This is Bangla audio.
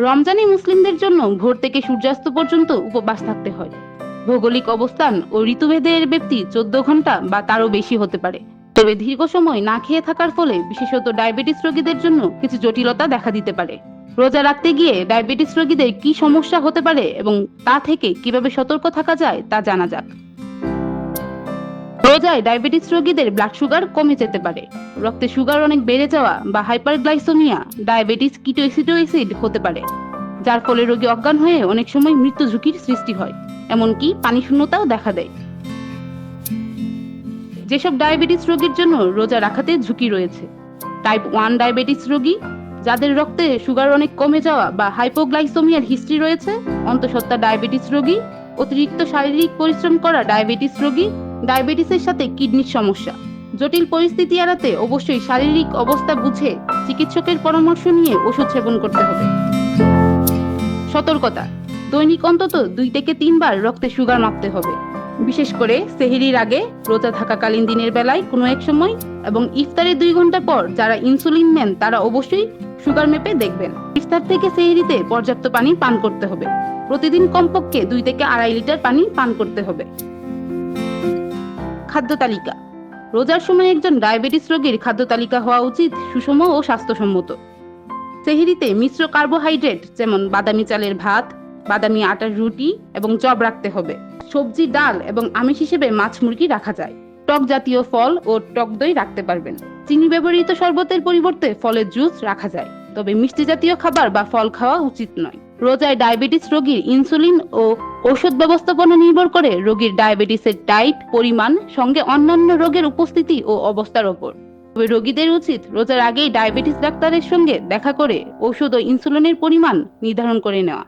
রমজানে মুসলিমদের জন্য ভোর থেকে সূর্যাস্ত পর্যন্ত উপবাস থাকতে হয়। ভৌগোলিক অবস্থান ও ঋতুভেদে এর ব্যাপ্তি 14 ঘন্টা বা তারও বেশি হতে পারে। তবে দীর্ঘ সময় না খেয়ে থাকার ফলে বিশেষত ডায়াবেটিস রোগীদের জন্য কিছু জটিলতা দেখা দিতে পারে। রোজা রাখতে গিয়ে ডায়াবেটিস রোগীদের কি সমস্যা হতে পারে এবং তা থেকে কিভাবে সতর্ক থাকা যায় তা জানা যাক। রোজায় ডায়াবেটিস রোগীদের ব্লাড সুগার কমে যেতে পারে। রক্তে সুগার অনেক বেড়ে যাওয়া বা হাইপারগ্লাইসেমিয়া ডায়াবেটিস কিটোএসিডোএসিড হতে পারে, যার ফলে রোগী অজ্ঞান হয়ে অনেক সময় মৃত্যু ঝুঁকির সৃষ্টি হয়, এমনকি পানি শূন্যতাও দেখা দেয়। যেসব ডায়াবেটিস রোগীর জন্য রোজা রাখাতে ঝুঁকি রয়েছে: টাইপ 1 ডায়াবেটিস রোগী, যাদের রক্তে সুগার অনেক কমে যাওয়া বা হাইপোগ্লাইসেমিয়ার হিস্ট্রি রয়েছে, অন্তঃসত্ত্বা ডায়াবেটিস রোগী, অতিরিক্ত শারীরিক পরিশ্রম করা ডায়াবেটিস রোগী, ডায়াবেটিসের সাথে কিডনির সমস্যা। জটিল পরিস্থিতি এড়াতে অবশ্যই শারীরিক অবস্থা বুঝে চিকিৎসকের পরামর্শ নিয়ে ওষুধ সেবন করতে হবে। সতর্কতা: দৈনিক অন্তত 2 থেকে 3 বার রক্তে সুগার মাপতে হবে, বিশেষ করে সেহরির আগে, রোজা থাকাকালীন দিনের বেলায় কোনো এক সময় এবং ইফতারের 2 ঘন্টা পর। যারা ইনসুলিন নেন তারা অবশ্যই সুগার মেপে দেখবেন। ইফতার থেকে সেহরিতে পর্যাপ্ত পানি পান করতে হবে। প্রতিদিন কমপক্ষে 2 থেকে 2.5 লিটার পানি পান করতে হবে। খাদ্য তালিকা: রোজার সময় একজন ডায়াবেটিস রোগীর খাদ্য তালিকা হওয়া উচিত সুষম ও স্বাস্থ্যসম্মত। সেহরিতে মিশ্র কার্বোহাইড্রেট যেমন বাদামি চালের ভাত, বাদামি আটার রুটি এবং চপ রাখতে হবে। সবজি, ডাল এবং আমিষ হিসেবে মাছ, মুরগি রাখা যায়। টক জাতীয় ফল ও টক দই রাখতে পারবেন। চিনি ব্যবহৃত শরবতের পরিবর্তে ফলের জুস রাখা যায়, তবে মিষ্টি জাতীয় খাবার বা ফল খাওয়া উচিত নয়। রোজায় ডায়াবেটিস রোগীর ইনসুলিন ও ঔষধ ব্যবস্থাপনা নির্ভর করে রোগীর ডায়াবেটিসের টাইপ, পরিমাণ, সঙ্গে অন্যান্য রোগের উপস্থিতি ও অবস্থার ওপর। তবে রোগীদের উচিত রোজার আগেই ডায়াবেটিস ডাক্তারের সঙ্গে দেখা করে ঔষধ ও ইনসুলিনের পরিমাণ নির্ধারণ করে নেওয়া।